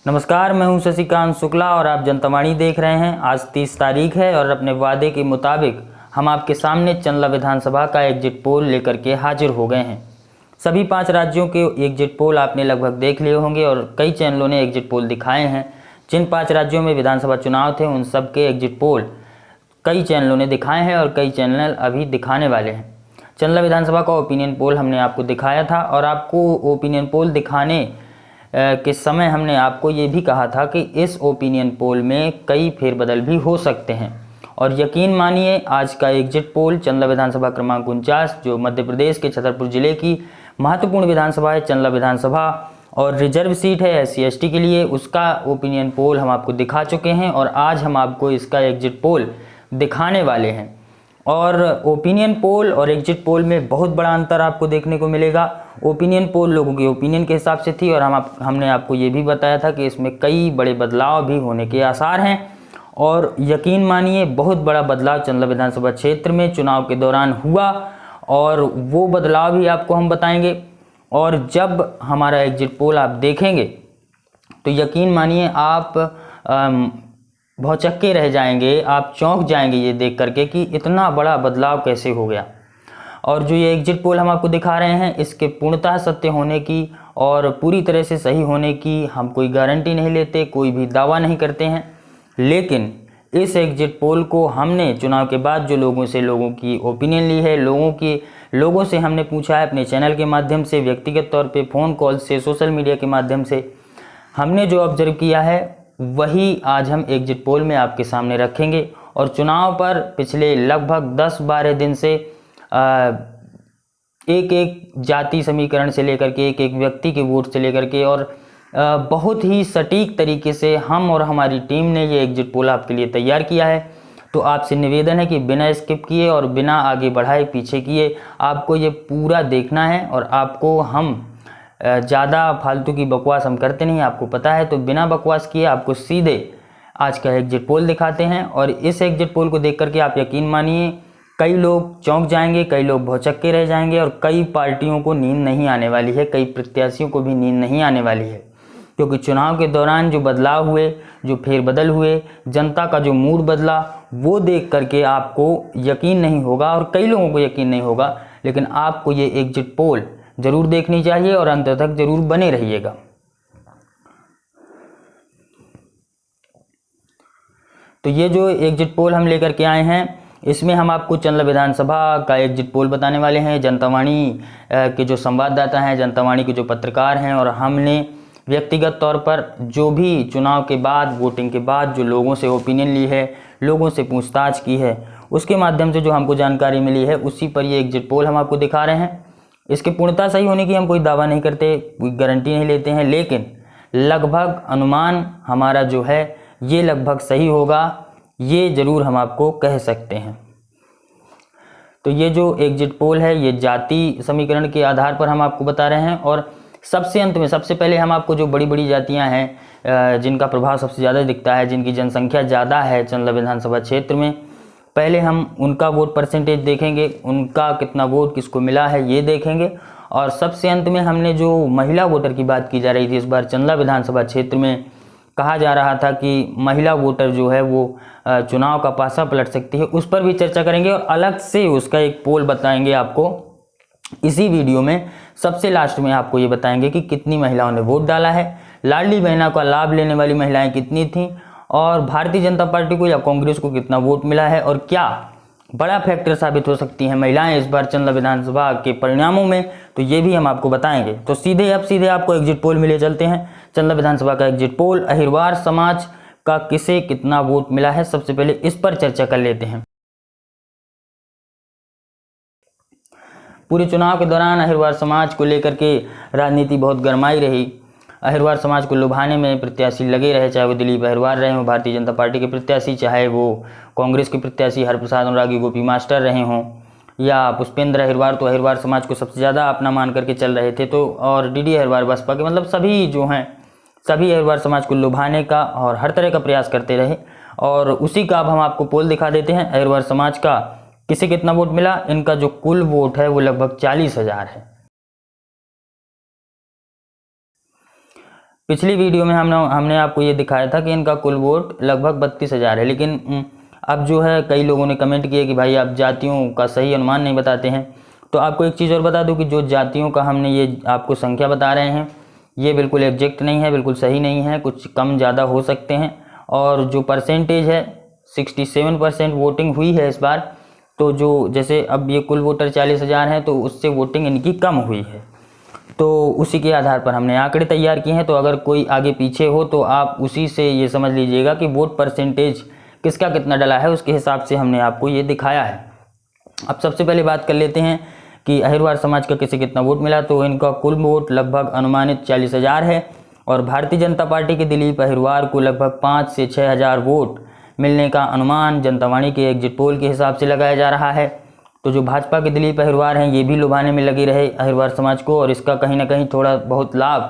नमस्कार, मैं हूं शशिकांत शुक्ला और आप जनतावाणी देख रहे हैं। आज 30 तारीख है और अपने वादे के मुताबिक हम आपके सामने चंदला विधानसभा का एग्जिट पोल लेकर के हाजिर हो गए हैं। सभी 5 राज्यों के एग्जिट पोल आपने लगभग देख लिए होंगे और कई चैनलों ने एग्जिट पोल दिखाए हैं। जिन 5 राज्यों में विधानसभा चुनाव थे उन सब के एग्जिट पोल कई चैनलों ने दिखाए हैं और कई चैनल अभी दिखाने वाले हैं। चंदला विधानसभा का ओपिनियन पोल हमने आपको दिखाया था और आपको ओपिनियन पोल दिखाने के समय हमने आपको ये भी कहा था कि इस ओपिनियन पोल में कई फेरबदल भी हो सकते हैं। और यकीन मानिए, आज का एग्जिट पोल चंदला विधानसभा क्रमांक 49 जो मध्य प्रदेश के छतरपुर जिले की महत्वपूर्ण विधानसभा है, चंदला विधानसभा और रिजर्व सीट है SC/ST के लिए, उसका ओपिनियन पोल हम आपको दिखा चुके हैं और आज हम आपको इसका एग्जिट पोल दिखाने वाले हैं। और ओपिनियन पोल और एग्जिट पोल में बहुत बड़ा अंतर आपको देखने को मिलेगा। ओपिनियन पोल लोगों के ओपिनियन के हिसाब से थी और हमने आपको ये भी बताया था कि इसमें कई बड़े बदलाव भी होने के आसार हैं। और यकीन मानिए, बहुत बड़ा बदलाव चंदला विधानसभा क्षेत्र में चुनाव के दौरान हुआ और वो बदलाव भी आपको हम बताएंगे। और जब हमारा एग्जिट पोल आप देखेंगे तो यकीन मानिए आप भौचक्के रह जाएंगे, आप चौंक जाएंगे ये देख करके कि इतना बड़ा बदलाव कैसे हो गया। और जो ये एग्जिट पोल हम आपको दिखा रहे हैं इसके पूर्णतः सत्य होने की और पूरी तरह से सही होने की हम कोई गारंटी नहीं लेते, कोई भी दावा नहीं करते हैं। लेकिन इस एग्जिट पोल को हमने चुनाव के बाद जो लोगों की ओपिनियन ली है, लोगों से हमने पूछा है, अपने चैनल के माध्यम से, व्यक्तिगत तौर पे फ़ोन कॉल से, सोशल मीडिया के माध्यम से हमने जो ऑब्जर्व किया है वही आज हम एग्जिट पोल में आपके सामने रखेंगे। और चुनाव पर पिछले लगभग 10-12 दिन से एक एक जाति समीकरण से लेकर के, एक एक व्यक्ति के वोट से लेकर के और बहुत ही सटीक तरीके से हम और हमारी टीम ने ये एग्जिट पोल आपके लिए तैयार किया है। तो आपसे निवेदन है कि बिना स्किप किए और बिना आगे बढ़ाए पीछे किए आपको ये पूरा देखना है। और आपको हम ज़्यादा फालतू की बकवास हम करते नहीं, आपको पता है। तो बिना बकवास किए आपको सीधे आज का एग्जिट पोल दिखाते हैं। और इस एग्जिट पोल को देख करके आप यकीन मानिए कई लोग चौंक जाएंगे, कई लोग भौचक्के रह जाएंगे और कई पार्टियों को नींद नहीं आने वाली है, कई प्रत्याशियों को भी नींद नहीं आने वाली है। क्योंकि चुनाव के दौरान जो बदलाव हुए, जो फेरबदल हुए, जनता का जो मूड बदला, वो देख करके आपको यकीन नहीं होगा और कई लोगों को यकीन नहीं होगा। लेकिन आपको ये एग्जिट पोल जरूर देखनी चाहिए और अंत तक जरूर बने रहिएगा। तो ये जो एग्जिट पोल हम लेकर के आए हैं इसमें हम आपको चंदला विधानसभा का एग्जिट पोल बताने वाले हैं। जनतावाणी के जो संवाददाता हैं, जनतावाणी के जो पत्रकार हैं और हमने व्यक्तिगत तौर पर जो भी चुनाव के बाद, वोटिंग के बाद जो लोगों से ओपिनियन ली है, लोगों से पूछताछ की है, उसके माध्यम से जो हमको जानकारी मिली है उसी पर ये एग्जिट पोल हम आपको दिखा रहे हैं। इसके पूर्णतः सही होने की हम कोई दावा नहीं करते, कोई गारंटी नहीं लेते हैं, लेकिन लगभग अनुमान हमारा जो है ये लगभग सही होगा, ये ज़रूर हम आपको कह सकते हैं। तो ये जो एग्जिट पोल है ये जाति समीकरण के आधार पर हम आपको बता रहे हैं। और सबसे अंत में, सबसे पहले हम आपको जो बड़ी बड़ी जातियां हैं जिनका प्रभाव सबसे ज़्यादा दिखता है, जिनकी जनसंख्या ज़्यादा है चंदला विधानसभा क्षेत्र में, पहले हम उनका वोट परसेंटेज देखेंगे, उनका कितना वोट किसको मिला है ये देखेंगे। और सबसे अंत में हमने जो महिला वोटर की बात की जा रही थी, इस बार चंदला विधानसभा क्षेत्र में कहा जा रहा था कि महिला वोटर जो है वो चुनाव का पासा पलट सकती है, उस पर भी चर्चा करेंगे और अलग से उसका एक पोल बताएंगे आपको इसी वीडियो में। सबसे लास्ट में आपको ये बताएंगे कि कितनी महिलाओं ने वोट डाला है, लाडली बहना का लाभ लेने वाली महिलाएं कितनी थीं और भारतीय जनता पार्टी को या कांग्रेस को कितना वोट मिला है और क्या बड़ा फैक्टर साबित हो सकती हैं महिलाएं इस बार चंदला विधानसभा के परिणामों में, तो ये भी हम आपको बताएंगे। तो सीधे आपको एग्जिट पोल मिले चलते हैं। चंदला विधानसभा का एग्जिट पोल, अहिरवार समाज का किसे कितना वोट मिला है, सबसे पहले इस पर चर्चा कर लेते हैं। पूरे चुनाव के दौरान अहिरवार समाज को लेकर के राजनीति बहुत गरमाई रही। अहिरवार समाज को लुभाने में प्रत्याशी लगे रहे, चाहे वो दिलीप अहिरवार रहे हों भारतीय जनता पार्टी के प्रत्याशी, चाहे वो कांग्रेस के प्रत्याशी हरप्रसाद अनुरागी गोपी मास्टर रहे हों, या पुष्पेंद्र अहिरवार तो अहिरवार समाज को सबसे ज़्यादा अपना मान करके चल रहे थे। तो और DD अहिरवार बसपा के, मतलब सभी जो हैं सभी अहिरवार समाज को लुभाने का और हर तरह का प्रयास करते रहे। और उसी का अब हम आपको पोल दिखा देते हैं। अहिरवार समाज का किसे कितना वोट मिला, इनका जो कुल वोट है वो लगभग 40,000 है। पिछली वीडियो में हमने आपको ये दिखाया था कि इनका कुल वोट लगभग 32,000 है, लेकिन अब जो है कई लोगों ने कमेंट किए कि भाई आप जातियों का सही अनुमान नहीं बताते हैं। तो आपको एक चीज़ और बता दूं कि जो जातियों का हमने ये आपको संख्या बता रहे हैं ये बिल्कुल एग्जैक्ट नहीं है, बिल्कुल सही नहीं है, कुछ कम ज़्यादा हो सकते हैं। और जो परसेंटेज है 67% वोटिंग हुई है इस बार। तो जो जैसे अब ये कुल वोटर 40,000 हैं तो उससे वोटिंग इनकी कम हुई है, तो उसी के आधार पर हमने आंकड़े तैयार किए हैं। तो अगर कोई आगे पीछे हो तो आप उसी से ये समझ लीजिएगा कि वोट परसेंटेज किसका कितना डला है, उसके हिसाब से हमने आपको ये दिखाया है। अब सबसे पहले बात कर लेते हैं कि अहिरवार समाज का किसे कितना वोट मिला। तो इनका कुल वोट लगभग अनुमानित 40,000 है और भारतीय जनता पार्टी के दिलीप अहिरवार को लगभग 5 से 6,000 वोट मिलने का अनुमान जनतावाणी के एग्जिट पोल के हिसाब से लगाया जा रहा है। तो जो भाजपा के दिलीप अहिरवार हैं ये भी लुभाने में लगे रहे अहिरवार समाज को, और इसका कहीं ना कहीं थोड़ा बहुत लाभ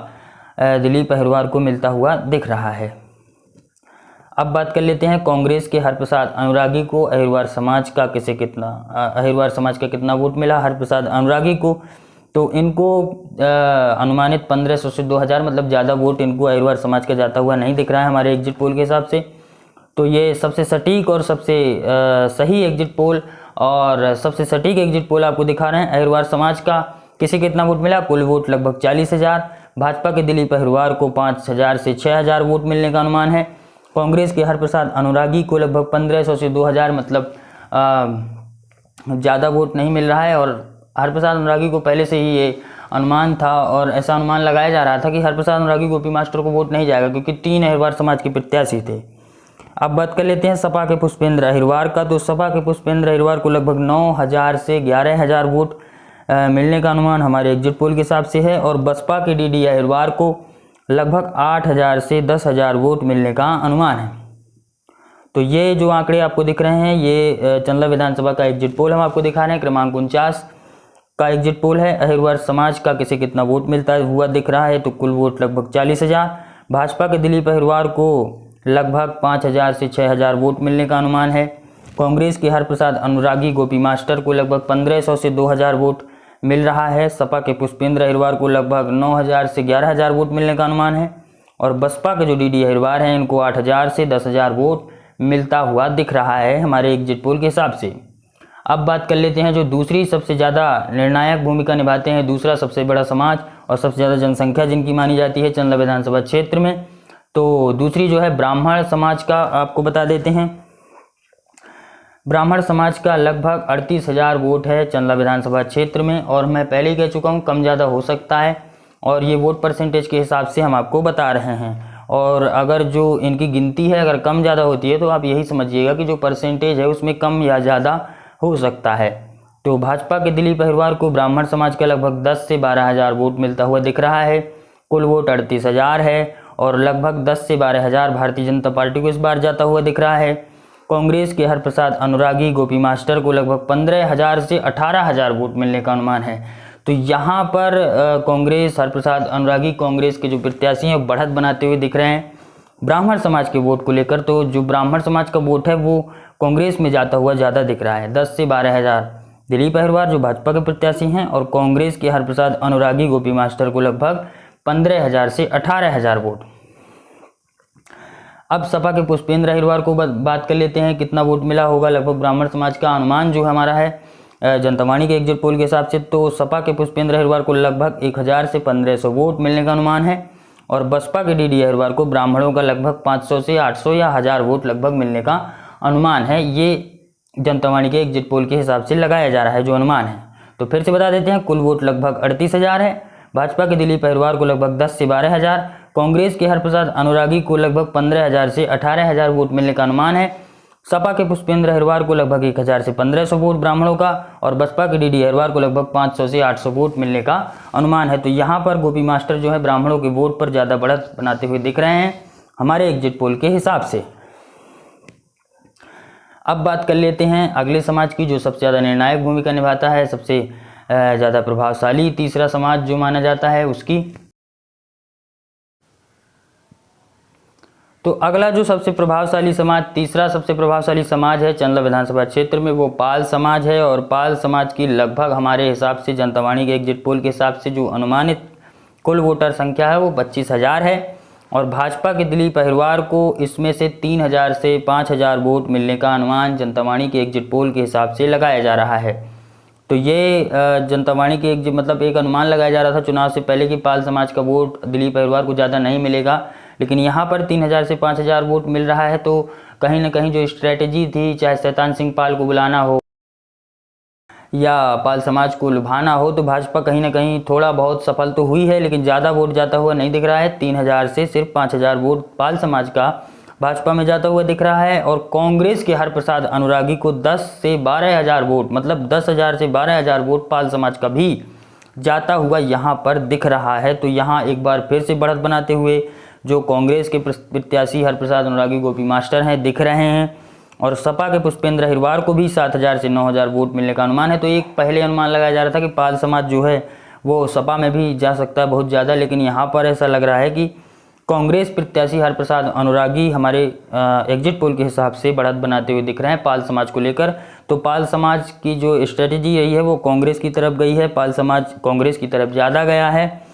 दिलीप अहिरवार को मिलता हुआ दिख रहा है। अब बात कर लेते हैं कांग्रेस के हरप्रसाद अनुरागी को अहिरवार समाज का कितना वोट मिला हरप्रसाद अनुरागी को। तो इनको अनुमानित 1,500 से 2,000 मतलब ज़्यादा वोट इनको अहिरवार समाज का जाता हुआ नहीं दिख रहा है हमारे एग्जिट पोल के हिसाब से। तो ये सबसे सटीक और सबसे सही एग्जिट पोल और सबसे सटीक एग्जिट पोल आपको दिखा रहे हैं। अहिरवार समाज का किसे कितना वोट मिला, कुल वोट लगभग 40,000। भाजपा के दिलीप अहिरवार को 5,000 से 6,000 वोट मिलने का अनुमान है। कांग्रेस के हरप्रसाद अनुरागी को लगभग 1,500 से 2,000 मतलब ज़्यादा वोट नहीं मिल रहा है। और हरप्रसाद अनुरागी को पहले से ही ये अनुमान था और ऐसा अनुमान लगाया जा रहा था कि हरप्रसाद अनुरागी गोपी मास्टर को वोट नहीं जाएगा, क्योंकि 3 अहिरवार समाज के प्रत्याशी थे। अब बात कर लेते हैं सपा के पुष्पेंद्र अहिरवार का। तो सपा के पुष्पेंद्र अहिरवार को लगभग 9,000 से 11,000 वोट मिलने का अनुमान हमारे एग्जिट पोल के हिसाब से है। और बसपा के डीडी अहिरवार को लगभग 8,000 से 10,000 वोट मिलने का अनुमान है। तो ये जो आंकड़े आपको दिख रहे हैं ये चंदला विधानसभा का एग्जिट पोल हम आपको दिखा रहे हैं, क्रमांक 49 का एग्जिट पोल है। अहिरवार समाज का किसे कितना वोट मिलता हुआ दिख रहा है, तो कुल वोट लगभग 40,000। भाजपा के दिलीप अहिरवार को लगभग 5,000 से 6,000 वोट मिलने का अनुमान है। कांग्रेस के हरप्रसाद अनुरागी गोपी मास्टर को लगभग 1,500 से 2,000 वोट मिल रहा है। सपा के पुष्पेंद्र अहिरवार को लगभग 9,000 से 11,000 वोट मिलने का अनुमान है। और बसपा के जो डीडी अहिरवार हैं इनको 8,000 से 10,000 वोट मिलता हुआ दिख रहा है हमारे एग्जिट पोल के हिसाब से। अब बात कर लेते हैं जो दूसरी सबसे ज़्यादा निर्णायक भूमिका निभाते हैं, दूसरा सबसे बड़ा समाज और सबसे ज़्यादा जनसंख्या जिनकी मानी जाती है चंदला विधानसभा क्षेत्र में। तो दूसरी जो है ब्राह्मण समाज का आपको बता देते हैं। ब्राह्मण समाज का लगभग 38,000 वोट है चंदला विधानसभा क्षेत्र में, और मैं पहले ही कह चुका हूँ कम ज़्यादा हो सकता है, और ये वोट परसेंटेज के हिसाब से हम आपको बता रहे हैं। और अगर जो इनकी गिनती है अगर कम ज़्यादा होती है तो आप यही समझिएगा कि जो परसेंटेज है उसमें कम या ज़्यादा हो सकता है। तो भाजपा के दिलीप अहिरवार को ब्राह्मण समाज का लगभग 10 से 12,000 वोट मिलता हुआ दिख रहा है। कुल वोट 38,000 है और लगभग 10 से 12,000 भारतीय जनता पार्टी को इस बार जाता हुआ दिख रहा है। कांग्रेस के हरप्रसाद अनुरागी गोपी मास्टर को लगभग 15,000 से 18,000 वोट मिलने का अनुमान है। तो यहाँ पर कांग्रेस हरप्रसाद अनुरागी कांग्रेस के जो प्रत्याशी हैं बढ़त बनाते हुए दिख रहे हैं ब्राह्मण समाज के वोट को लेकर। तो जो ब्राह्मण समाज का वोट है वो कांग्रेस में जाता हुआ ज़्यादा दिख रहा है। 10 से 12,000 दिलीप अहिरवार जो भाजपा के प्रत्याशी हैं, और कांग्रेस के हरप्रसाद अनुरागी गोपी मास्टर को लगभग 15,000 से 18,000 वोट। अब सपा के पुष्पेंद्र अहिरवार को बात कर लेते हैं कितना वोट मिला होगा लगभग ब्राह्मण समाज का अनुमान जो हमारा है जनतावाणी के एग्जिट पोल के हिसाब से। तो सपा के पुष्पेंद्र अहिरवार को लगभग 1,000 से 1,500 वोट मिलने का अनुमान है। और बसपा के डीडी अहिरवार को ब्राह्मणों का लगभग 500 से 800 या 1,000 वोट लगभग मिलने का अनुमान है। ये जनतावाणी के एग्जिट पोल के हिसाब से लगाया जा रहा है जो अनुमान है। तो फिर से बता देते हैं कुल वोट लगभग 38,000 है। भाजपा के दिलीप अहिरवार को लगभग 10 से 12,000, कांग्रेस के हरप्रसाद अनुरागी को लगभग 15,000 से 18,000 वोट मिलने का अनुमान है। सपा के पुष्पेंद्र अहिरवार को लगभग 1,000 से 1,500 वोट ब्राह्मणों का, और बसपा के डीडी अहिरवार को लगभग 500 से 800 वोट मिलने का अनुमान है। तो यहाँ पर गोपी मास्टर जो है ब्राह्मणों के वोट पर ज़्यादा बढ़त बनाते हुए दिख रहे हैं हमारे एग्जिट पोल के हिसाब से। अब बात कर लेते हैं अगले समाज की जो सबसे ज़्यादा निर्णायक भूमिका निभाता है, सबसे ज़्यादा प्रभावशाली तीसरा समाज जो माना जाता है उसकी। तो अगला जो सबसे प्रभावशाली समाज, तीसरा सबसे प्रभावशाली समाज है चंदला विधानसभा क्षेत्र में, वो पाल समाज है। और पाल समाज की लगभग हमारे हिसाब से जनतावाणी के एग्जिट पोल के हिसाब से जो अनुमानित कुल वोटर संख्या है वो 25,000 है। और भाजपा के दिलीप अहिरवार को इसमें से 3000 से 5000 वोट मिलने का अनुमान जनता वाणी के एग्जिट पोल के हिसाब से लगाया जा रहा है। तो ये जनता वाणी के एक अनुमान लगाया जा रहा था चुनाव से पहले कि पाल समाज का वोट दिलीप अहिरवार को ज़्यादा नहीं मिलेगा, लेकिन यहाँ पर 3000 से 5000 वोट मिल रहा है। तो कहीं ना कहीं जो स्ट्रेटेजी थी, चाहे शैतान सिंह पाल को बुलाना हो या पाल समाज को लुभाना हो, तो भाजपा कहीं ना कहीं थोड़ा बहुत सफल तो हुई है, लेकिन ज़्यादा वोट जाता हुआ नहीं दिख रहा है। 3000 से सिर्फ 5000 वोट पाल समाज का भाजपा में जाता हुआ दिख रहा है। और कांग्रेस के हरप्रसाद अनुरागी को 10 से 12000 वोट, मतलब 10,000 से 12000 वोट पाल समाज का भी जाता हुआ यहाँ पर दिख रहा है। तो यहाँ एक बार फिर से बढ़त बनाते हुए जो कांग्रेस के प्रत्याशी हरप्रसाद अनुरागी गोपी मास्टर हैं दिख रहे हैं। और सपा के पुष्पेंद्र अहिरवार को भी 7000 से 9000 वोट मिलने का अनुमान है। तो एक पहले अनुमान लगाया जा रहा था कि पाल समाज जो है वो सपा में भी जा सकता है बहुत ज़्यादा, लेकिन यहाँ पर ऐसा लग रहा है कि कांग्रेस प्रत्याशी हरप्रसाद अनुरागी हमारे एग्जिट पोल के हिसाब से बढ़त बनाते हुए दिख रहे हैं पाल समाज को लेकर। तो पाल समाज की जो स्ट्रेटेजी रही है वो कांग्रेस की तरफ गई है, पाल समाज कांग्रेस की तरफ ज़्यादा गया है।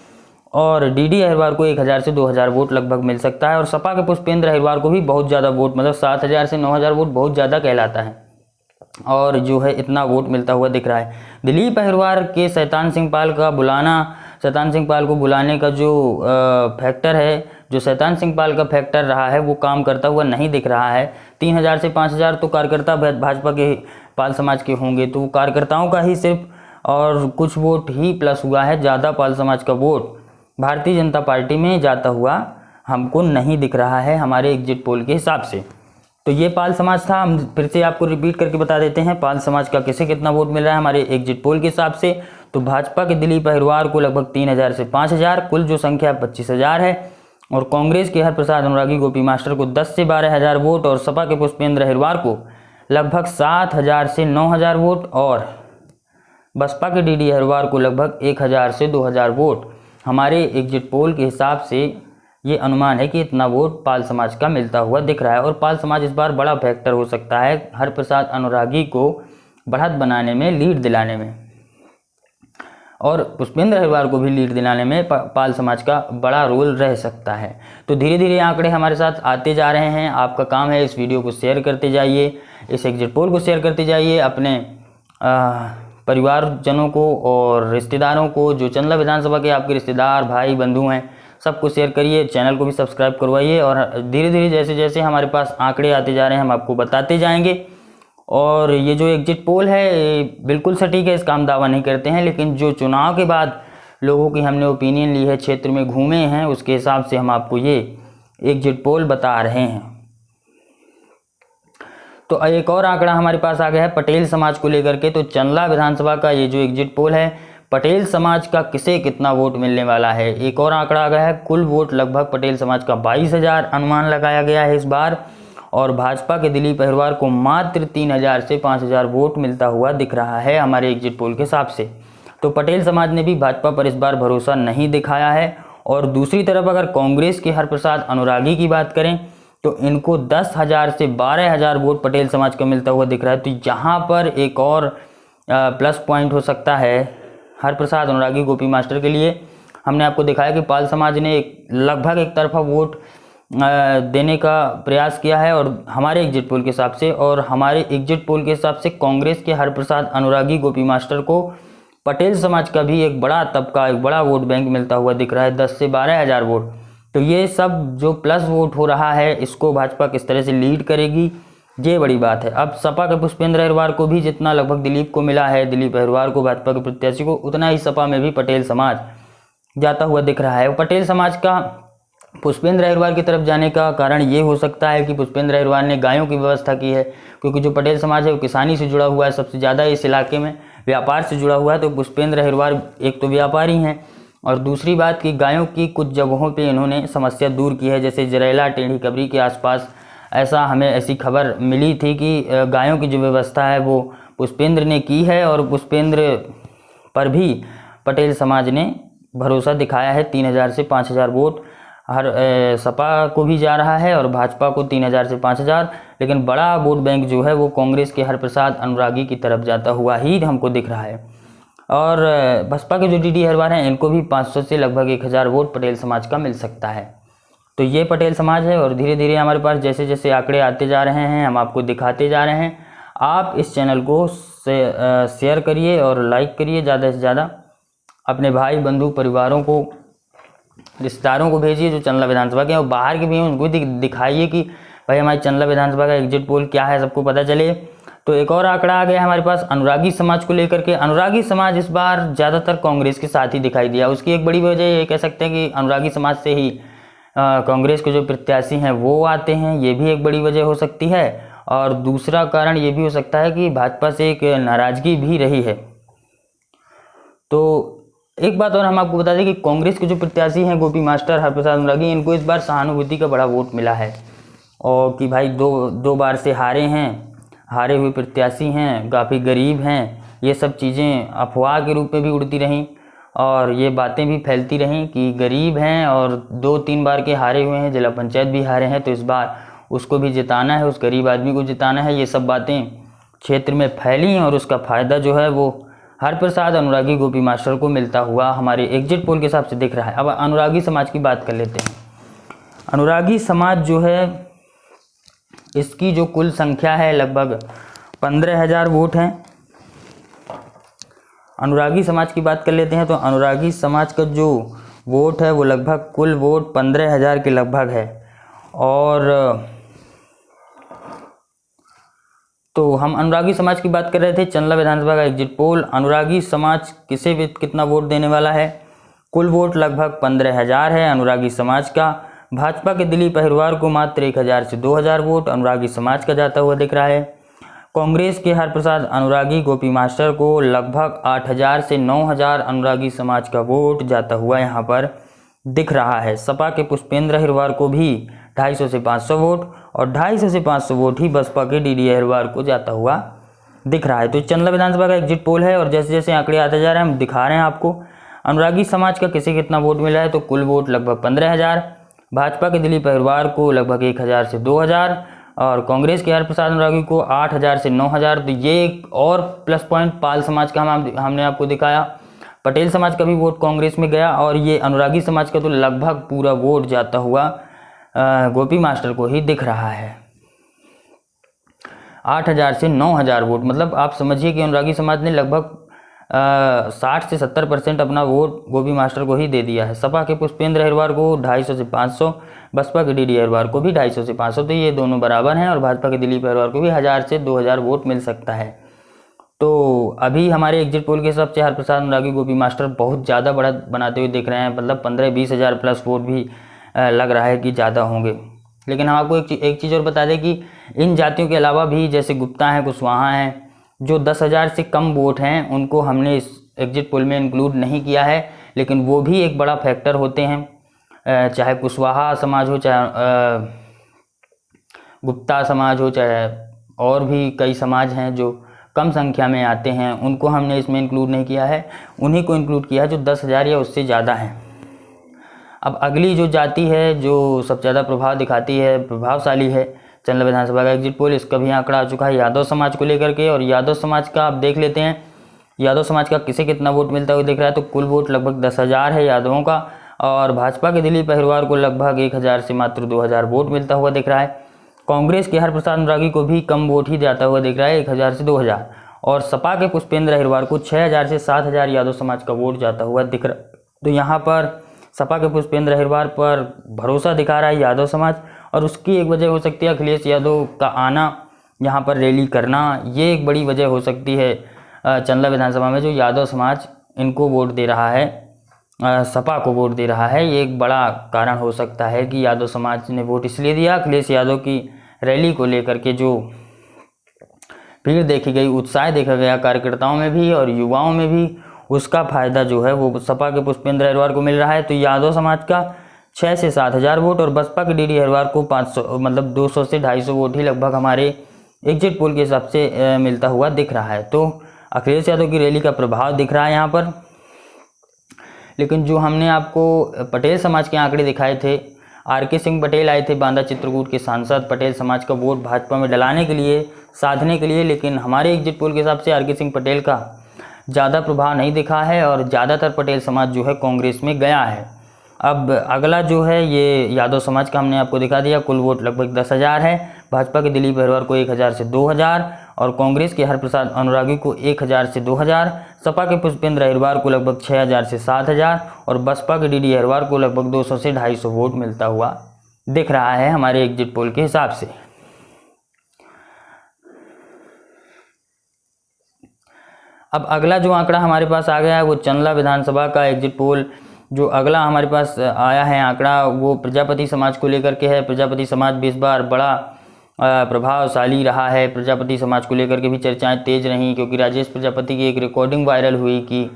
और डीडी अहिरवार को 1000 से 2000 वोट लगभग मिल सकता है। और सपा के पुष्पेंद्र अहिरवार को भी बहुत ज़्यादा वोट, मतलब 7000 से 9000 वोट बहुत ज़्यादा कहलाता है, और जो है इतना वोट मिलता हुआ दिख रहा है। दिलीप अहिरवार के शैतान सिंह पाल का बुलाना, शैतान सिंह पाल को बुलाने का जो फैक्टर है, जो शैतान सिंह पाल का फैक्टर रहा है, वो काम करता हुआ नहीं दिख रहा है। 3000 से 5000 तो कार्यकर्ता भाजपा के पाल समाज के होंगे, तो कार्यकर्ताओं का ही सिर्फ और कुछ वोट ही प्लस हुआ है। ज़्यादा पाल समाज का वोट भारतीय जनता पार्टी में जाता हुआ हमको नहीं दिख रहा है हमारे एग्जिट पोल के हिसाब से। तो ये पाल समाज था। हम फिर से आपको रिपीट करके बता देते हैं पाल समाज का किसे कितना वोट मिल रहा है हमारे एग्जिट पोल के हिसाब से। तो भाजपा के दिलीप अहिरवार को लगभग 3000 से 5000, कुल जो संख्या 25000 है। और कांग्रेस के हरप्रसाद अनुरागी गोपी मास्टर को 10 से 12000 वोट, और सपा के पुष्पेंद्र अहिरवार को लगभग 7000 से 9000 वोट, और बसपा के डीडी अहिरवार को लगभग 1000 से 2000 वोट। हमारे एग्जिट पोल के हिसाब से ये अनुमान है कि इतना वोट पाल समाज का मिलता हुआ दिख रहा है। और पाल समाज इस बार बड़ा फैक्टर हो सकता है हरप्रसाद अनुरागी को बढ़त बनाने में, लीड दिलाने में, और पुष्पेंद्र अहिरवार को भी लीड दिलाने में पाल समाज का बड़ा रोल रह सकता है। तो धीरे धीरे आंकड़े हमारे साथ आते जा रहे हैं। आपका काम है इस वीडियो को शेयर करते जाइए, इस एग्जिट पोल को शेयर करते जाइए अपने परिवारजनों को और रिश्तेदारों को, जो चंदला विधानसभा के आपके रिश्तेदार भाई बंधु हैं, सबको शेयर करिए। चैनल को भी सब्सक्राइब करवाइए, और धीरे धीरे जैसे जैसे हमारे पास आंकड़े आते जा रहे हैं हम आपको बताते जाएंगे। और ये जो एग्जिट पोल है बिल्कुल सटीक है, इसका हम दावा नहीं करते हैं, लेकिन जो चुनाव के बाद लोगों की हमने ओपिनियन ली है, क्षेत्र में घूमे हैं, उसके हिसाब से हम आपको ये एग्जिट पोल बता रहे हैं। तो एक और आंकड़ा हमारे पास आ गया है पटेल समाज को लेकर के। तो चंदला विधानसभा का ये जो एग्जिट पोल है, पटेल समाज का किसे कितना वोट मिलने वाला है, एक और आंकड़ा आ गया है। कुल वोट लगभग पटेल समाज का 22000 अनुमान लगाया गया है इस बार, और भाजपा के दिलीप अहिरवार को मात्र 3000 से 5000 वोट मिलता हुआ दिख रहा है हमारे एग्जिट पोल के हिसाब से। तो पटेल समाज ने भी भाजपा पर इस बार भरोसा नहीं दिखाया है। और दूसरी तरफ अगर कांग्रेस के हरप्रसाद अनुरागी की बात करें तो इनको 10,000 से 12,000 वोट पटेल समाज का मिलता हुआ दिख रहा है। तो यहाँ पर एक और प्लस पॉइंट हो सकता है हरप्रसाद अनुरागी गोपी मास्टर के लिए। हमने आपको दिखाया कि पाल समाज ने लगभग एक तरफा वोट देने का प्रयास किया है, और हमारे एग्जिट पोल के हिसाब से, और हमारे एग्जिट पोल के हिसाब से कांग्रेस के हरप्रसाद अनुरागी गोपी मास्टर को पटेल समाज का भी एक बड़ा तबका, एक बड़ा वोट बैंक मिलता हुआ दिख रहा है, 10 से 12,000 वोट। तो ये सब जो प्लस वोट हो रहा है, इसको भाजपा किस तरह से लीड करेगी, ये बड़ी बात है। अब सपा के पुष्पेंद्र अहिरवार को भी जितना लगभग दिलीप को मिला है, दिलीप अहिरवार को भाजपा के प्रत्याशी को, उतना ही सपा में भी पटेल समाज जाता हुआ दिख रहा है। पटेल समाज का पुष्पेंद्र अहिरवार की तरफ जाने का कारण ये हो सकता है कि पुष्पेंद्र अहिरवार ने गायों की व्यवस्था की है, क्योंकि जो पटेल समाज है वो किसानी से जुड़ा हुआ है, सबसे ज़्यादा इस इलाके में व्यापार से जुड़ा हुआ है। तो पुष्पेंद्र अहिरवार एक तो व्यापारी हैं, और दूसरी बात कि गायों की कुछ जगहों पे इन्होंने समस्या दूर की है, जैसे जरेला टेढ़ी कबरी के आसपास ऐसी खबर मिली थी कि गायों की जो व्यवस्था है वो पुष्पेंद्र ने की है, और पुष्पेंद्र पर भी पटेल समाज ने भरोसा दिखाया है। 3000 से 5000 वोट हर सपा को भी जा रहा है और भाजपा को 3000 से 5000, लेकिन बड़ा वोट बैंक जो है वो कांग्रेस के हरप्रसाद अनुरागी की तरफ जाता हुआ ही हमको दिख रहा है। और बसपा के जो डीडी अहिरवार हैं इनको भी 500 से लगभग 1000 वोट पटेल समाज का मिल सकता है। तो ये पटेल समाज है। और धीरे धीरे हमारे पास जैसे जैसे आंकड़े आते जा रहे हैं हम आपको दिखाते जा रहे हैं। आप इस चैनल को शेयर करिए और लाइक करिए ज़्यादा से ज़्यादा, अपने भाई बंधु परिवारों को, रिश्तेदारों को भेजिए जो चंदला विधानसभा के हैं, और बाहर के भी हैं उनको दिखाइए कि भाई हमारी चंदला विधानसभा का एग्जिट पोल क्या है, सबको पता चले। तो एक और आंकड़ा आ गया हमारे पास अनुरागी समाज को लेकर के। अनुरागी समाज इस बार ज़्यादातर कांग्रेस के साथ ही दिखाई दिया। उसकी एक बड़ी वजह ये कह सकते हैं कि अनुरागी समाज से ही कांग्रेस के जो प्रत्याशी हैं वो आते हैं, ये भी एक बड़ी वजह हो सकती है। और दूसरा कारण ये भी हो सकता है कि भाजपा से एक नाराजगी भी रही है। तो एक बात और हम आपको बता दें कि कांग्रेस के जो प्रत्याशी हैं गोपी मास्टर, हरप्रसाद अनुरागी, इनको इस बार सहानुभूति का बड़ा वोट मिला है। और कि भाई दो बार से हारे हैं, हारे हुए प्रत्याशी हैं, काफ़ी गरीब हैं, ये सब चीज़ें अफवाह के रूप में भी उड़ती रहीं और ये बातें भी फैलती रहीं कि गरीब हैं और 2-3 बार के हारे हुए हैं, जिला पंचायत भी हारे हैं, तो इस बार उसको भी जिताना है, उस गरीब आदमी को जिताना है। ये सब बातें क्षेत्र में फैली और उसका फ़ायदा जो है वो हरप्रसाद अनुरागी गोपी मास्टर को मिलता हुआ हमारे एग्जिट पोल के हिसाब से दिख रहा है। अब अनुरागी समाज की बात कर लेते हैं। अनुरागी समाज जो है, इसकी जो कुल संख्या है लगभग 15,000 वोट हैं। अनुरागी समाज की बात कर लेते हैं तो अनुरागी समाज का जो वोट है वो लगभग कुल वोट 15,000 के लगभग है। और तो हम अनुरागी समाज की बात कर रहे थे। चंदला विधानसभा का एग्जिट पोल, अनुरागी समाज किसे कितना वोट देने वाला है? कुल वोट लगभग 15,000 है अनुरागी समाज का। भाजपा के दिलीप अहिरवार को मात्र 1,000 से 2,000 वोट अनुरागी समाज का जाता हुआ दिख रहा है। कांग्रेस के हरप्रसाद अनुरागी गोपी मास्टर को लगभग 8,000 से 9,000 अनुरागी समाज का वोट जाता हुआ यहाँ पर दिख रहा है। सपा के पुष्पेंद्र अहिरवार को भी 250 से 500 वोट और 250 से 500 वोट ही बसपा के डीडी अहिरवार को जाता हुआ दिख रहा है। तो चंदला विधानसभा का एग्जिट पोल है और जैसे जैसे आंकड़े आते जा रहे हैं हम दिखा रहे हैं आपको। अनुरागी समाज का किसे कितना वोट मिला है तो कुल वोट लगभग 15,000, भाजपा के दिलीप अहिरवार को लगभग 1,000 से 2,000 और कांग्रेस के हरप्रसाद अनुरागी को 8,000 से 9,000। तो ये एक और प्लस पॉइंट पाल समाज का हमने आपको दिखाया। पटेल समाज का भी वोट कांग्रेस में गया और ये अनुरागी समाज का तो लगभग पूरा वोट जाता हुआ गोपी मास्टर को ही दिख रहा है। 8,000 से 9,000 वोट, मतलब आप समझिए कि अनुरागी समाज ने लगभग 60 से 70% अपना वोट गोपी मास्टर को ही दे दिया है। सपा के पुष्पेंद्र अहिरवार को 250 से 500, बसपा के डीडी अहिरवार को भी 250 से 500, तो ये दोनों बराबर हैं और भाजपा के दिलीप अहिरवार को भी 1,000 से 2,000 वोट मिल सकता है। तो अभी हमारे एग्जिट पोल के हिसाब से हरप्रसाद अनुरागी गोपी मास्टर बहुत ज़्यादा बड़ा बनाते हुए दिख रहे हैं, मतलब 15-20 हज़ार प्लस वोट भी लग रहा है कि ज़्यादा होंगे। लेकिन हम आपको एक चीज़ और बता दें कि इन जातियों के अलावा भी जैसे गुप्ता हैं, कुशवाहा हैं, जो 10,000 से कम वोट हैं उनको हमने इस एग्जिट पोल में इंक्लूड नहीं किया है, लेकिन वो भी एक बड़ा फैक्टर होते हैं। चाहे कुशवाहा समाज हो, चाहे गुप्ता समाज हो, चाहे और भी कई समाज हैं जो कम संख्या में आते हैं, उनको हमने इसमें इंक्लूड नहीं किया है। उन्हीं को इंक्लूड किया है जो 10,000 या उससे ज़्यादा हैं। अब अगली जो जाति है जो सबसे ज़्यादा प्रभाव दिखाती है, प्रभावशाली है चंदला विधानसभा का एग्जिट पोल, इसका भी आंकड़ा आ चुका है यादव समाज को लेकर के। और यादव समाज का आप देख लेते हैं, यादव समाज का किसे कितना वोट मिलता हुआ दिख रहा है तो कुल वोट लगभग 10,000 है यादवों का और भाजपा के दिलीप अहिरवार को लगभग 1,000 से मात्र 2,000 वोट मिलता हुआ दिख रहा है। कांग्रेस के हरप्रसाद अनुरागी को भी कम वोट ही जाता हुआ दिख रहा है, 1,000 से 2,000 और सपा के पुष्पेंद्र अहिरवार को 6,000 से 7,000 यादव समाज का वोट जाता हुआ दिख रहा है। तो यहाँ पर सपा के पुष्पेंद्र अहिरवार पर भरोसा दिखा रहा है यादव समाज और उसकी एक वजह हो सकती है अखिलेश यादव का आना, यहाँ पर रैली करना, ये एक बड़ी वजह हो सकती है चंदला विधानसभा में जो यादव समाज इनको वोट दे रहा है, सपा को वोट दे रहा है। ये एक बड़ा कारण हो सकता है कि यादव समाज ने वोट इसलिए दिया। अखिलेश यादव की रैली को लेकर के जो भीड़ देखी गई, उत्साह देखा गया कार्यकर्ताओं में भी और युवाओं में भी, उसका फ़ायदा जो है वो सपा के पुष्पेंद्र अहिरवार को मिल रहा है। तो यादव समाज का 6 से 7,000 वोट और बसपा के डीडी अहिरवार को 500 मतलब 200 से 250 वोट ही लगभग हमारे एग्जिट पोल के हिसाब से मिलता हुआ दिख रहा है। तो अखिलेश यादव की रैली का प्रभाव दिख रहा है यहाँ पर। लेकिन जो हमने आपको पटेल समाज के आंकड़े दिखाए थे, आर.के. सिंह पटेल आए थे बांदा चित्रकूट के सांसद, पटेल समाज का वोट भाजपा में डलाने के लिए, साधने के लिए, लेकिन हमारे एग्जिट पोल के हिसाब से आर.के. सिंह पटेल का ज़्यादा प्रभाव नहीं दिखा है और ज़्यादातर पटेल समाज जो है कांग्रेस में गया है। अब अगला जो है ये यादव समाज का हमने आपको दिखा दिया। कुल वोट लगभग 10,000 है। भाजपा के दिलीप अहिरवार को 1,000 से 2,000 और कांग्रेस के हरप्रसाद अनुरागी को 1,000 से 2,000, सपा के पुष्पेंद्र अहिरवार को लगभग 6,000 से 7,000 और बसपा के डीडी अहिरवार को लगभग 200 से 250 वोट मिलता हुआ दिख रहा है हमारे एग्जिट पोल के हिसाब से। अब अगला जो आंकड़ा हमारे पास आ गया है वो चंदला विधानसभा का एग्जिट पोल। जो अगला हमारे पास आया है आंकड़ा वो प्रजापति समाज को लेकर के है। प्रजापति समाज भी इस बार बड़ा प्रभावशाली रहा है। प्रजापति समाज को लेकर के भी चर्चाएं तेज रहीं, क्योंकि राजेश प्रजापति की एक रिकॉर्डिंग वायरल हुई कि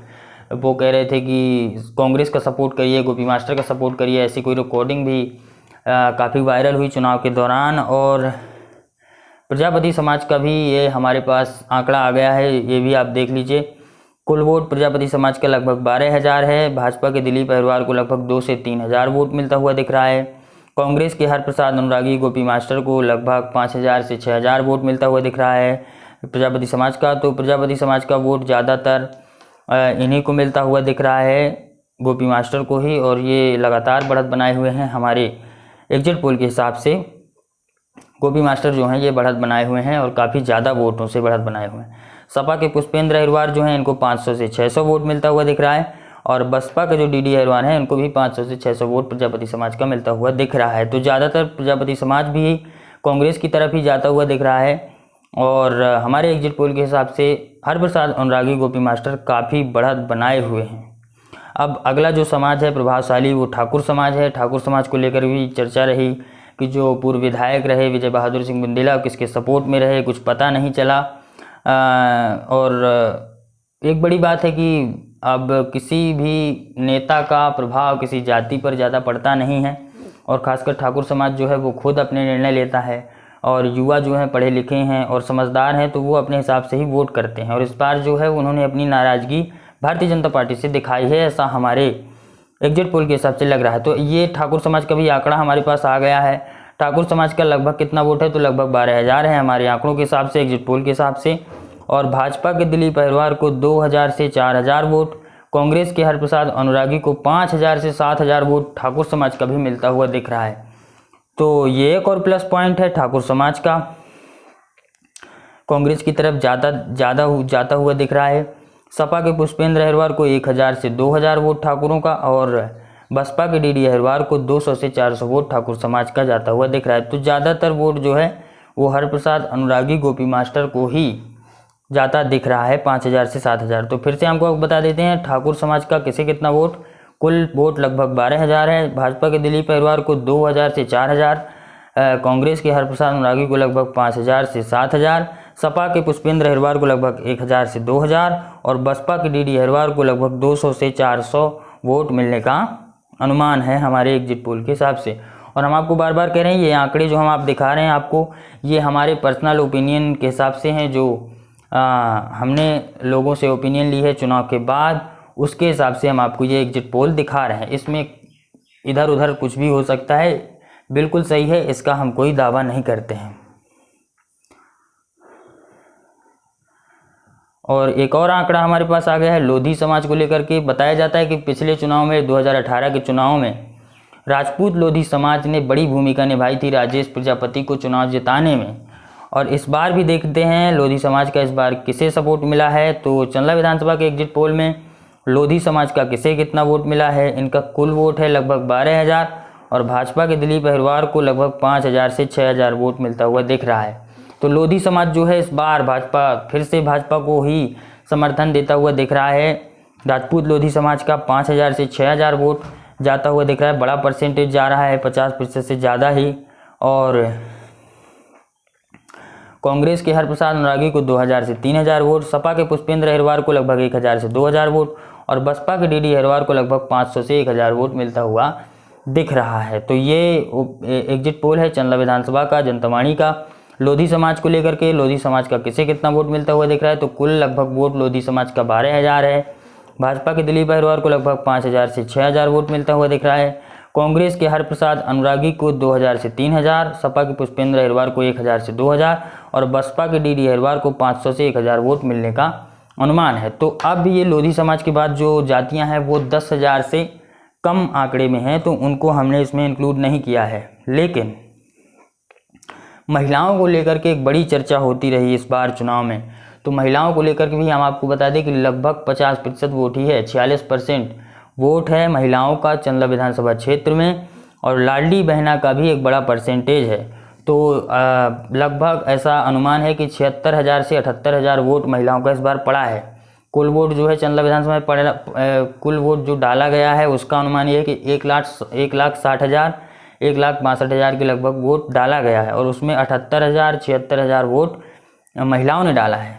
वो कह रहे थे कि कांग्रेस का सपोर्ट करिए, गोपी मास्टर का सपोर्ट करिए। ऐसी कोई रिकॉर्डिंग भी काफ़ी वायरल हुई चुनाव के दौरान। और प्रजापति समाज का भी ये हमारे पास आंकड़ा आ गया है, ये भी आप देख लीजिए। कुल वोट प्रजापति समाज का लगभग 12,000 है। भाजपा के दिलीप अहिरवार को लगभग 2 से 3,000 वोट मिलता हुआ दिख रहा है। कांग्रेस के हरप्रसाद अनुरागी गोपी मास्टर को लगभग 5,000 से 6,000 वोट मिलता हुआ दिख रहा है प्रजापति समाज का। तो प्रजापति समाज का वोट ज़्यादातर इन्हीं को मिलता हुआ दिख रहा है, गोपी मास्टर को ही, और ये लगातार बढ़त बनाए हुए हैं हमारे एग्जिट पोल के हिसाब से। गोपी मास्टर जो हैं ये बढ़त बनाए हुए हैं और काफ़ी ज़्यादा वोटों से बढ़त बनाए हुए हैं। सपा के पुष्पेंद्र अहिरवार जो हैं इनको 500 से 600 वोट मिलता हुआ दिख रहा है और बसपा के जो डीडी अहिरवार हैं इनको भी 500 से 600 वोट प्रजापति समाज का मिलता हुआ दिख रहा है। तो ज़्यादातर प्रजापति समाज भी कांग्रेस की तरफ ही जाता हुआ दिख रहा है और हमारे एग्जिट पोल के हिसाब से हरप्रसाद अनुरागी गोपी मास्टर काफ़ी बढ़त बनाए हुए हैं। अब अगला जो समाज है प्रभावशाली वो ठाकुर समाज है। ठाकुर समाज को लेकर भी चर्चा रही कि जो पूर्व विधायक रहे विजय बहादुर सिंह बुंदेला किसके सपोर्ट में रहे, कुछ पता नहीं चला। और एक बड़ी बात है कि अब किसी भी नेता का प्रभाव किसी जाति पर ज़्यादा पड़ता नहीं है और ख़ासकर ठाकुर समाज जो है वो खुद अपने निर्णय लेता है और युवा जो हैं पढ़े लिखे हैं और समझदार हैं तो वो अपने हिसाब से ही वोट करते हैं। और इस बार जो है उन्होंने अपनी नाराज़गी भारतीय जनता पार्टी से दिखाई है, ऐसा हमारे एग्जिट पोल के हिसाब से लग रहा है। तो ये ठाकुर समाज का भी आंकड़ा हमारे पास आ गया है। ठाकुर समाज का लगभग कितना वोट है तो लगभग 12,000 है हमारे आंकड़ों के हिसाब से, एग्जिट पोल के हिसाब से। और भाजपा के दिलीप अहिरवार को 2,000 से 4,000 वोट, कांग्रेस के हरप्रसाद अनुरागी को 5,000 से 7,000 वोट ठाकुर समाज का भी मिलता हुआ दिख रहा है। तो ये एक और प्लस पॉइंट है ठाकुर समाज का, कांग्रेस की तरफ जाता हुआ दिख रहा है। सपा के पुष्पेंद्र अहिरवार को 1,000 से 2,000 वोट ठाकुरों का और बसपा के डीडी अहिरवार को 200 से 400 वोट ठाकुर समाज का जाता हुआ दिख रहा है। तो ज़्यादातर वोट जो है वो हरप्रसाद अनुरागी गोपी मास्टर को ही जाता दिख रहा है, 5,000 से 7,000। तो फिर से हमको बता देते हैं ठाकुर समाज का किसे कितना वोट। कुल वोट लगभग 12,000 है। भाजपा के दिलीप अहिरवार को 2,000 से 4,000, कांग्रेस के हरप्रसाद अनुरागी को लगभग 5,000 से 7,000, सपा के पुष्पेंद्र अहिरवार को लगभग 1,000 से 2,000 और बसपा के डीडी अहिरवार को लगभग 200 से 400 वोट मिलने का अनुमान है हमारे एग्जिट पोल के हिसाब से। और हम आपको बार बार कह रहे हैं ये आंकड़े जो हम आप दिखा रहे हैं आपको, ये हमारे पर्सनल ओपिनियन के हिसाब से हैं, जो हमने लोगों से ओपिनियन ली है चुनाव के बाद, उसके हिसाब से हम आपको ये एग्जिट पोल दिखा रहे हैं। इसमें इधर उधर कुछ भी हो सकता है, बिल्कुल सही है, इसका हम कोई दावा नहीं करते हैं। और एक और आंकड़ा हमारे पास आ गया है लोधी समाज को लेकर के। बताया जाता है कि पिछले चुनाव में 2018 के चुनाव में राजपूत लोधी समाज ने बड़ी भूमिका निभाई थी राजेश प्रजापति को चुनाव जिताने में। और इस बार भी देखते हैं लोधी समाज का इस बार किसे सपोर्ट मिला है। तो चंदला विधानसभा के एग्जिट पोल में लोधी समाज का किसे कितना वोट मिला है, इनका कुल वोट है लगभग 12,000 और भाजपा के दिलीप अहिरवार को लगभग 5,000 से 6,000 वोट मिलता हुआ दिख रहा है। तो लोधी समाज जो है इस बार फिर से भाजपा को ही समर्थन देता हुआ दिख रहा है। राजपूत लोधी समाज का 5,000 से 6,000 वोट जाता हुआ दिख रहा है, बड़ा परसेंटेज जा रहा है, 50% से ज़्यादा ही। और कांग्रेस के हरप्रसाद अनुरागी को 2,000 से 3,000 वोट, सपा के पुष्पेंद्र अहिरवार को लगभग 1,000 से 2,000 वोट और बसपा के डीडी अहिरवार को लगभग 500 से 1,000 वोट मिलता हुआ दिख रहा है। तो ये एग्जिट पोल है चंदला विधानसभा का, जनतावाणी का, लोधी समाज को लेकर के। लोधी समाज का किसे कितना वोट मिलता हुआ दिख रहा है, तो कुल लगभग वोट लोधी समाज का 12,000 है। भाजपा के दिलीप अहिरवार को लगभग 5,000 से 6,000 वोट मिलता हुआ दिख रहा है। कांग्रेस के हरप्रसाद अनुरागी को 2,000 से 3,000, सपा के पुष्पेंद्र अहिरवार को 1,000 से 2,000 और बसपा के डीडी अहिरवार को 500 से 1,000 वोट मिलने का अनुमान है। तो अब ये लोधी समाज के बाद जो जातियां हैं वो 10,000 से कम आंकड़े में हैं तो उनको हमने इसमें इंक्लूड नहीं किया है। लेकिन महिलाओं को लेकर के एक बड़ी चर्चा होती रही इस बार चुनाव में, तो महिलाओं को लेकर के भी हम आपको बता दें कि लगभग 50% वोट ही है, 46% वोट है महिलाओं का चंदला विधानसभा क्षेत्र में, और लाडली बहना का भी एक बड़ा परसेंटेज है। तो लगभग ऐसा अनुमान है कि 76,000 से 78,000 वोट महिलाओं का इस बार पड़ा है। कुल वोट जो है चंदला विधानसभा में पड़ा, कुल वोट जो डाला गया है उसका अनुमान ये है कि 1,60,000 के लगभग वोट डाला गया है, और उसमें 78,000 76,000 वोट महिलाओं ने डाला है।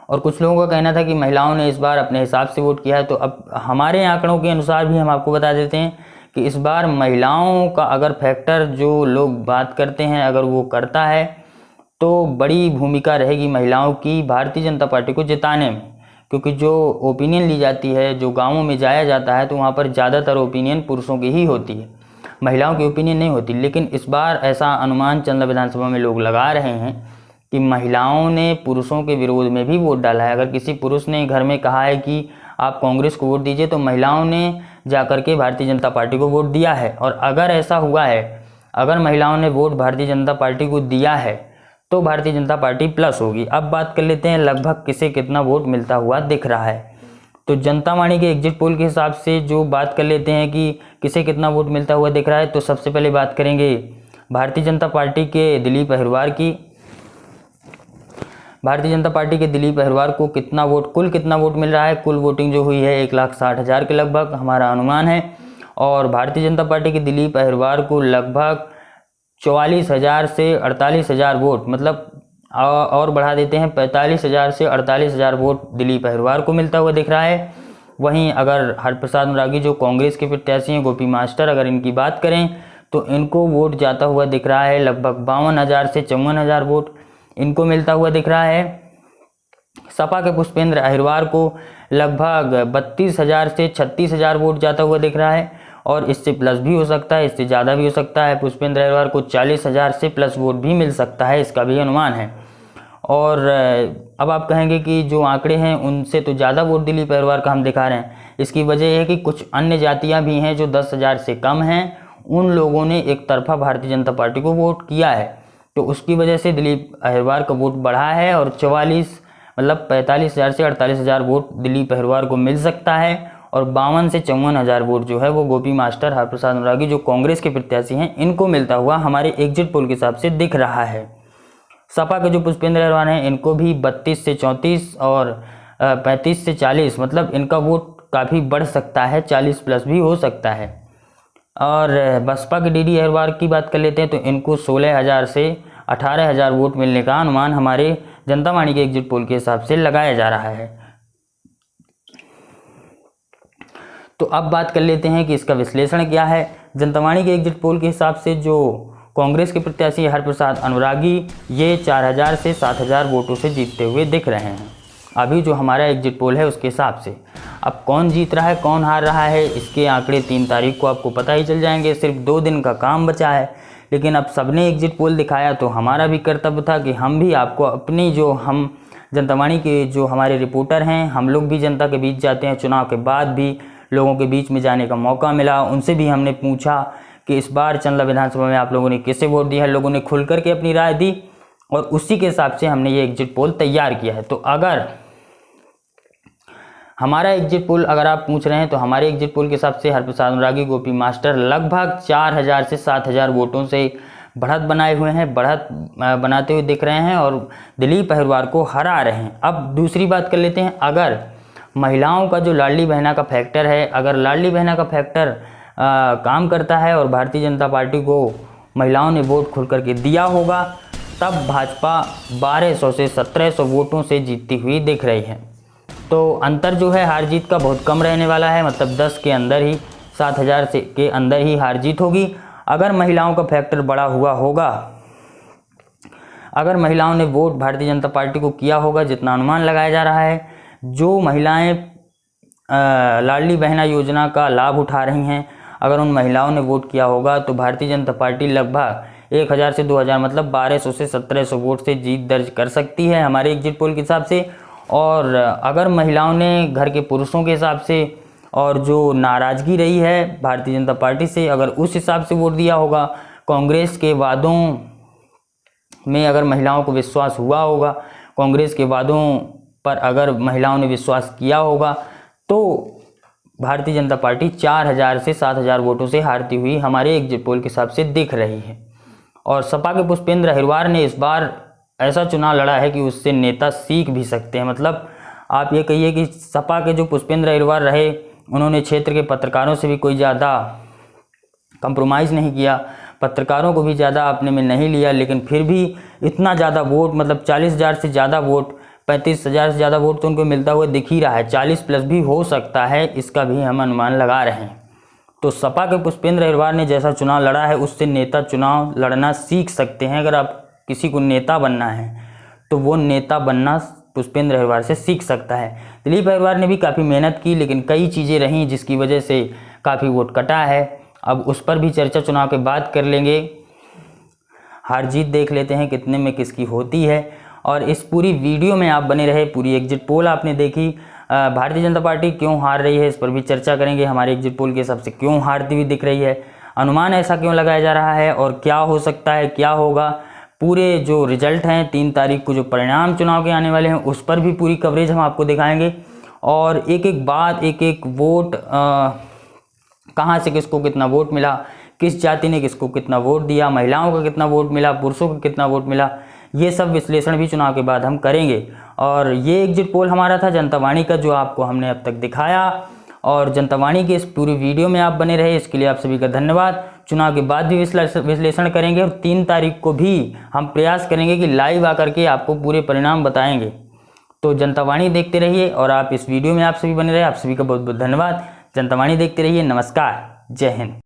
और कुछ लोगों का कहना था कि महिलाओं ने इस बार अपने हिसाब से वोट किया है। तो अब हमारे आंकड़ों के अनुसार भी हम आपको बता देते हैं कि इस बार महिलाओं का अगर फैक्टर जो लोग बात करते हैं अगर वो करता है तो बड़ी भूमिका रहेगी महिलाओं की भारतीय जनता पार्टी को जिताने में, क्योंकि जो ओपिनियन ली जाती है, जो गांवों में जाया जाता है तो वहाँ पर ज़्यादातर ओपिनियन पुरुषों की ही होती है, महिलाओं की ओपिनियन नहीं होती। लेकिन इस बार ऐसा अनुमान चंदला विधानसभा में लोग लगा रहे हैं कि महिलाओं ने पुरुषों के विरोध में भी वोट डाला है। अगर किसी पुरुष ने घर में कहा है कि आप कांग्रेस को वोट दीजिए तो महिलाओं ने जाकर के भारतीय जनता पार्टी को वोट दिया है। और अगर ऐसा हुआ है, अगर महिलाओं ने वोट भारतीय जनता पार्टी को दिया है तो भारतीय जनता पार्टी प्लस होगी। अब बात कर लेते हैं लगभग किसे कितना वोट मिलता हुआ दिख रहा है। तो जनता वाणी के एग्जिट पोल के हिसाब से जो बात कर लेते हैं कि किसे कितना वोट मिलता हुआ दिख रहा है, तो सबसे पहले बात करेंगे भारतीय जनता पार्टी के दिलीप अहिरवार की। भारतीय जनता पार्टी के दिलीप अहिरवार को कितना वोट, कुल कितना वोट मिल रहा है, कुल वोटिंग जो हुई है 1,60,000 के लगभग हमारा अनुमान है। और भारतीय जनता पार्टी के दिलीप अहिरवार को लगभग 44,000 से 48,000 वोट, मतलब और बढ़ा देते हैं 45,000 से 48,000 वोट दिलीप अहिरवार को मिलता हुआ दिख रहा है। वहीं अगर हरप्रसाद अनुरागी जो कांग्रेस के प्रत्याशी हैं, गोपी मास्टर, अगर इनकी बात करें तो इनको वोट जाता हुआ दिख रहा है लगभग 52,000 से 54,000 वोट इनको मिलता हुआ दिख रहा है। सपा के पुष्पेंद्र अहिरवार को लगभग 32,000 से 36,000 वोट जाता हुआ दिख रहा है, और इससे प्लस भी हो सकता है, इससे ज़्यादा भी हो सकता है। पुष्पेंद्र अहिरवार को 40,000 से प्लस वोट भी मिल सकता है, इसका भी अनुमान है। और अब आप कहेंगे कि जो आंकड़े हैं उनसे तो ज़्यादा वोट दिलीप अहिरवार का हम दिखा रहे हैं। इसकी वजह है कि कुछ अन्य जातियां भी हैं जो 10,000 से कम हैं, उन लोगों ने एक तरफा भारतीय जनता पार्टी को वोट किया है, तो उसकी वजह से दिलीप अहिरवार का वोट बढ़ा है। और 45,000 से 48,000 वोट दिलीप अहिरवार को मिल सकता है, और 52 से 54,000 वोट जो है वो गोपी मास्टर, हरप्रसाद अनुरागी जो कांग्रेस के प्रत्याशी हैं, इनको मिलता हुआ हमारे एग्जिट पोल के हिसाब से दिख रहा है। सपा के जो पुष्पेंद्र अहिरवार हैं इनको भी 32 से 34 और 35 से 40, मतलब इनका वोट काफ़ी बढ़ सकता है, 40 प्लस भी हो सकता है। और बसपा के डीडी अहिरवार की बात कर लेते हैं तो इनको 16,000 से 18,000 वोट मिलने का अनुमान हमारे जनता वाणी के एग्जिट पोल के हिसाब से लगाया जा रहा है। तो अब बात कर लेते हैं कि इसका विश्लेषण क्या है। जनता वाणी के एग्जिट पोल के हिसाब से जो कांग्रेस के प्रत्याशी हरप्रसाद अनुरागी, ये 4,000 से 7,000 वोटों से जीतते हुए दिख रहे हैं अभी जो हमारा एग्जिट पोल है उसके हिसाब से। अब कौन जीत रहा है कौन हार रहा है इसके आंकड़े 3 तारीख को आपको पता ही चल जाएंगे। सिर्फ 2 दिन का काम बचा है, लेकिन अब सबने एग्जिट पोल दिखाया तो हमारा भी कर्तव्य था कि हम भी आपको अपनी जो हम जनता वाणी के जो हमारे रिपोर्टर हैं, हम लोग भी जनता के बीच जाते हैं, चुनाव के बाद भी लोगों के बीच में जाने का मौका मिला। उनसे भी हमने पूछा कि इस बार चंदला विधानसभा में आप लोगों ने किसे वोट दिया है, लोगों ने खुल करके अपनी राय दी, और उसी के हिसाब से हमने ये एग्जिट पोल तैयार किया है। तो अगर हमारा एग्जिट पोल अगर आप पूछ रहे हैं तो हमारे एग्जिट पोल के हिसाब से हरप्रसाद अनुरागी, गोपी मास्टर लगभग 4,000 से 7,000 वोटों से बढ़त बनाए हुए हैं, बढ़त बनाते हुए दिख रहे हैं और दिलीप अहिरवार को हरा रहे हैं। अब दूसरी बात कर लेते हैं, अगर महिलाओं का जो लाडली बहना का फैक्टर है, अगर लाडली बहना का फैक्टर काम करता है और भारतीय जनता पार्टी को महिलाओं ने वोट खुल करके दिया होगा, तब भाजपा 1,200 से 1,700 वोटों से जीतती हुई दिख रही है। तो अंतर जो है हार जीत का बहुत कम रहने वाला है, मतलब 10 के अंदर ही, 7,000 से के अंदर ही हार जीत होगी। अगर महिलाओं का फैक्टर बड़ा हुआ होगा, अगर महिलाओं ने वोट भारतीय जनता पार्टी को किया होगा, जितना अनुमान लगाया जा रहा है, जो महिलाएं लाडली बहना योजना का लाभ उठा रही हैं, अगर उन महिलाओं ने वोट किया होगा तो भारतीय जनता पार्टी लगभग 1,000 से 2,000, मतलब 1,200 से 1,700 वोट से जीत दर्ज कर सकती है हमारे एग्जिट पोल के हिसाब से। और अगर महिलाओं ने घर के पुरुषों के हिसाब से और जो नाराज़गी रही है भारतीय जनता पार्टी से, अगर उस हिसाब से वोट दिया होगा, कांग्रेस के वादों में अगर महिलाओं को विश्वास हुआ होगा, कांग्रेस के वादों पर अगर महिलाओं ने विश्वास किया होगा, तो भारतीय जनता पार्टी 4000 से 7000 वोटों से हारती हुई हमारे एग्जिट पोल के हिसाब से दिख रही है। और सपा के पुष्पेंद्र अहिरवार ने इस बार ऐसा चुनाव लड़ा है कि उससे नेता सीख भी सकते हैं। मतलब आप ये कहिए कि सपा के जो पुष्पेंद्र अहिरवार रहे, उन्होंने क्षेत्र के पत्रकारों से भी कोई ज़्यादा कंप्रोमाइज़ नहीं किया, पत्रकारों को भी ज़्यादा अपने में नहीं लिया, लेकिन फिर भी इतना ज़्यादा वोट, मतलब 40,000 से ज़्यादा वोट, 35,000 से ज़्यादा वोट तो उनको मिलता हुआ दिख ही रहा है। 40 प्लस भी हो सकता है, इसका भी हम अनुमान लगा रहे हैं। तो सपा के पुष्पेंद्र अहिरवार ने जैसा चुनाव लड़ा है, उससे नेता चुनाव लड़ना सीख सकते हैं। अगर आप किसी को नेता बनना है तो वो नेता बनना पुष्पेंद्र अहिरवार से सीख सकता है। दिलीप अहिरवार ने भी काफ़ी मेहनत की, लेकिन कई चीज़ें रहीं जिसकी वजह से काफ़ी वोट कटा है। अब उस पर भी चर्चा चुनाव के बाद कर लेंगे। हार जीत देख लेते हैं कितने में किसकी होती है। और इस पूरी वीडियो में आप बने रहे। पूरी एग्जिट पोल आपने देखी, भारतीय जनता पार्टी क्यों हार रही है इस पर भी चर्चा करेंगे। हमारे एग्जिट पोल के हिसाब से क्यों हारती हुई दिख रही है, अनुमान ऐसा क्यों लगाया जा रहा है और क्या हो सकता है, क्या होगा। पूरे जो रिजल्ट हैं 3 तारीख को जो परिणाम चुनाव के आने वाले हैं, उस पर भी पूरी कवरेज हम आपको दिखाएंगे। और एक एक बात, एक एक वोट, कहाँ से किसको कितना वोट मिला, किस जाति ने किसको कितना वोट दिया, महिलाओं का कितना वोट मिला, पुरुषों का कितना वोट मिला, ये सब विश्लेषण भी चुनाव के बाद हम करेंगे। और ये एग्जिट पोल हमारा था जनता वाणी का, जो आपको हमने अब तक दिखाया। और जनता वाणी के इस पूरी वीडियो में आप बने रहे, इसके लिए आप सभी का धन्यवाद। चुनाव के बाद भी विश्लेषण करेंगे और 3 तारीख को भी हम प्रयास करेंगे कि लाइव आकर के आपको पूरे परिणाम बताएंगे। तो जनता वाणी देखते रहिए और आप इस वीडियो में आप सभी बने रहे। आप सभी का बहुत बहुत धन्यवाद। जनता वाणी देखते रहिए। नमस्कार, जय हिंद।